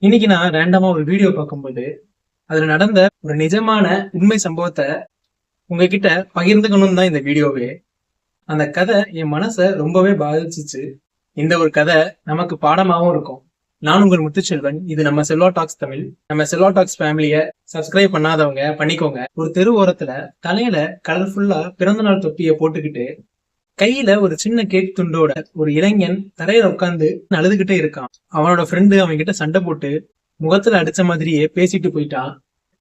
இன்னைக்கு நான் ரேண்டமா ஒரு வீடியோ பார்க்கும்போது அதுல நடந்த ஒரு நிஜமான உண்மை சம்பவத்தை உங்ககிட்ட பகிர்ந்துக்கணும் தான் இந்த வீடியோவே. அந்த கதை என் மனசை ரொம்பவே பாதிச்சுச்சு. இந்த ஒரு கதை நமக்கு பாடமாவும் இருக்கும். நான் உங்கள் முத்துச்செல்வன். இது நம்ம செல்வா டாக்ஸ் தமிழ். நம்ம செல்வா டாக்ஸ் ஃபேமிலிய சப்ஸ்கிரைப் பண்ணாதவங்க பண்ணிக்கோங்க. ஒரு தெரு ஓரத்துல தலையில கலர்ஃபுல்லா பிறந்தநாள் தொப்பியை போட்டுக்கிட்டு கையில ஒரு சின்ன கேக் துண்டோட ஒரு இளைஞன் தரையில உட்கார்ந்து அழுதுகிட்டே இருக்கான். அவனோட ஃப்ரெண்டு அவன் கிட்ட சண்டை போட்டு முகத்துல அடிச்ச மாதிரியே பேசிட்டு போயிட்டான்.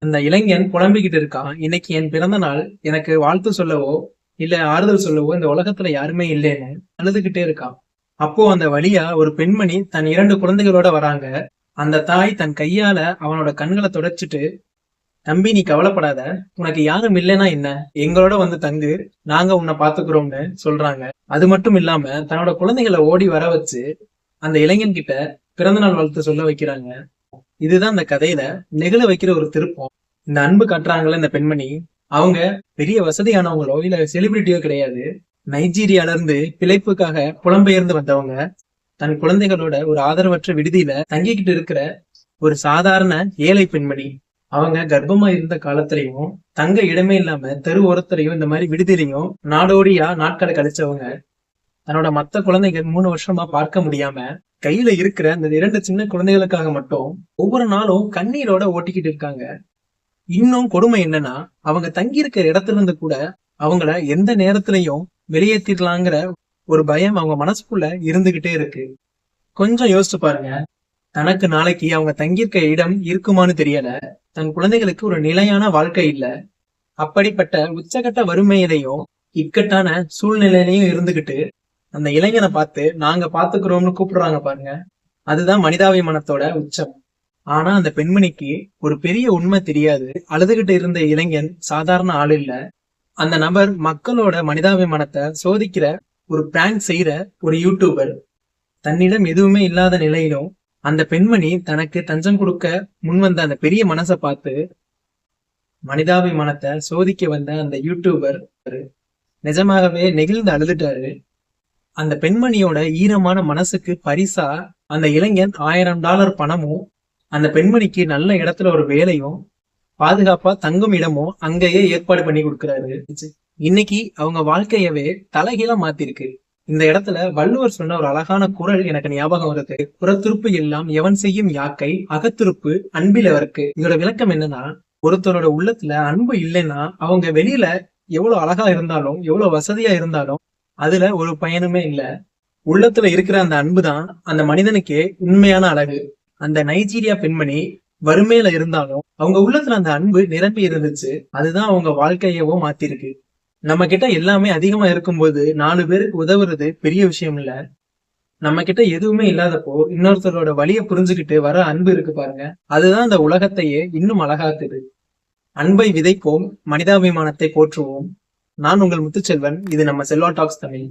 அந்த இளைஞன் புலம்பிக்கிட்டு இருக்கான், இன்னைக்கு என் பிறந்த நாள், எனக்கு வாழ்த்து சொல்லவோ இல்ல ஆறுதல் சொல்லவோ இந்த உலகத்துல யாருமே இல்லைன்னு அழுதுகிட்டே இருக்கான். அப்போ அந்த வழியா ஒரு பெண்மணி தன் 2 குழந்தைகளோட வராங்க. அந்த தாய் தன் கையால அவனோட கண்களை தொடச்சிட்டு, தம்பி நீ கவலைப்படாத, உனக்கு யாரும் இல்லைன்னா என்ன, எங்களோட வந்து தங்கு, நாங்க உன்னை பாத்துக்கிறோம்னு சொல்றாங்க. அது மட்டும் இல்லாம தன்னோட குழந்தைகளை ஓடி வர வச்சு அந்த இளைஞன் கிட்ட பிறந்தநாள் வாழ்த்து சொல்ல வைக்கிறாங்க. இதுதான் இந்த கதையில நெகிழ வைக்கிற ஒரு திருப்பம். இந்த அன்பு காட்டுறாங்கல்ல இந்த பெண்மணி, அவங்க பெரிய வசதியானவங்களோ இல்ல செலிபிரிட்டியோ கிடையாது. நைஜீரியால இருந்து பிழைப்புக்காக புலம்பெயர்ந்து வந்தவங்க. தன் குழந்தைகளோட ஒரு ஆதரவற்ற விடுதியில தங்கிக்கிட்டு இருக்கிற ஒரு சாதாரண ஏழை பெண்மணி. அவங்க கர்ப்பமா இருந்த காலத்திலையும் தங்க இடமே இல்லாம தெரு ஓரத்திலையும் இந்த மாதிரி விடுதியிலையும் நாடோடியா நாட்களை கழிச்சவங்க. தன்னோட மத்த குழந்தைகள் 3 வருஷமா பார்க்க முடியாம கையில இருக்கிற அந்த 2 சின்ன குழந்தைகளுக்காக மட்டும் ஒவ்வொரு நாளும் கண்ணீரோட ஓட்டிக்கிட்டு இருக்காங்க. இன்னும் கொடுமை என்னன்னா, அவங்க தங்கி இருக்கிற இடத்துல இருந்து கூட அவங்கள எந்த நேரத்திலையும் வெளியேற்றிடலாங்கிற ஒரு பயம் அவங்க மனசுக்குள்ள இருந்துகிட்டே இருக்கு. கொஞ்சம் யோசிச்சு பாருங்க. தனக்கு நாளைக்கு அவங்க தங்கியிருக்க இடம் இருக்குமான்னு தெரியல. தன் குழந்தைகளுக்கு ஒரு நிலையான வாழ்க்கை இல்ல. அப்படிப்பட்ட உச்சகட்ட வறுமையிலையும் இக்கட்டான சூழ்நிலையிலையும் இருந்துகிட்டு அந்த இளைஞனை பார்த்து நாங்க பாத்துக்கிறோம்னு கூப்பிடுறாங்க பாருங்க. அதுதான் மனிதாபிமானத்தோட உச்சம். ஆனா அந்த பெண்மணிக்கு ஒரு பெரிய உண்மை தெரியாது. அழுதுகிட்டு இருந்த இளைஞன் சாதாரண ஆள் இல்ல. அந்த நபர் மக்களோட மனிதாபிமானத்தை சோதிக்கிற ஒரு பிராங்க் செய்யற ஒரு யூடியூபர். தன்னிடம் எதுவுமே இல்லாத நிலையிலும் அந்த பெண்மணி தனக்கு தஞ்சம் கொடுக்க முன்வந்த அந்த பெரிய மனசை பார்த்து மனிதாபிமானத்தை சோதிக்க வந்த அந்த யூடியூபர் நிஜமாகவே நெகிழ்ந்து அழுதுட்டாரு. அந்த பெண்மணியோட ஈரமான மனசுக்கு பரிசா அந்த இளைஞன் $1000 பணமும், அந்த பெண்மணிக்கு நல்ல இடத்துல ஒரு வேலையும், பாதுகாப்பா தங்கும் இடமும் அங்கேயே ஏற்பாடு பண்ணி கொடுக்குறாரு. இன்னைக்கு அவங்க வாழ்க்கையவே தலைகீழா மாத்திருக்கு. இந்த இடத்துல வள்ளுவர் சொன்ன ஒரு அழகான குறள் எனக்கு ஞாபகம் வருது. புறத்துறுப்பு எல்லாம் எவன் செய்யும் யாக்கை, அகத்துறுப்பு அன்பிலவருக்கு. இதோட விளக்கம் என்னன்னா, ஒருத்தரோட உள்ளத்துல அன்பு இல்லைன்னா அவங்க வெளியில எவ்வளவு அழகா இருந்தாலும் எவ்வளவு வசதியா இருந்தாலும் அதுல ஒரு பயனுமே இல்ல. உள்ளத்துல இருக்கிற அந்த அன்புதான் அந்த மனிதனுக்கே உண்மையான அழகு. அந்த நைஜீரியா பெண்மணி வறுமையில இருந்தாலும் அவங்க உள்ளத்துல அந்த அன்பு நிரம்பி இருந்துச்சு. அதுதான் அவங்க வாழ்க்கையவோ மாத்திருக்கு. நம்ம கிட்ட எல்லாமே அதிகமா இருக்கும்போது 4 பேருக்கு உதவுறது பெரிய விஷயம் இல்ல. நம்ம கிட்ட எதுவுமே இல்லாதப்போ இன்னொருத்தரோட வழியை புரிஞ்சுக்கிட்டு வர அன்பு இருக்கு பாருங்க, அதுதான் அந்த உலகத்தையே இன்னும் அழகாக்குது. அன்பை விதைப்போம், மனிதாபிமானத்தை போற்றுவோம். நான் உங்கள் முத்துச்செல்வன். இது நம்ம செல்வா டாக்ஸ் தமிழ்.